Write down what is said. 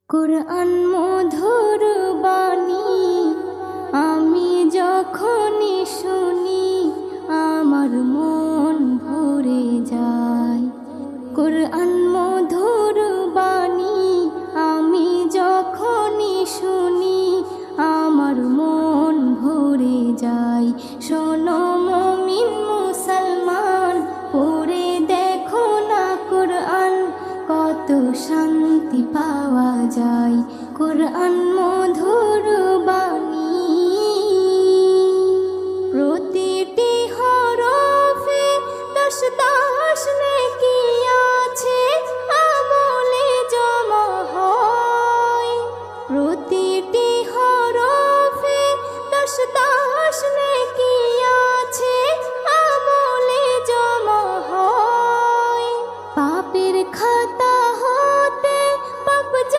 কুরআন মধুর বাণী আমি যখনই শুনি আমার মন ভরে যায়। কুরআন মধুর বাণী আমি যখনই শুনি আমার মন ভরে যায়। শোনো মুমিন মুসলমান, পড়ে দেখো না কুরআন, কত শান্তি পাওয়া যায়। কুরআন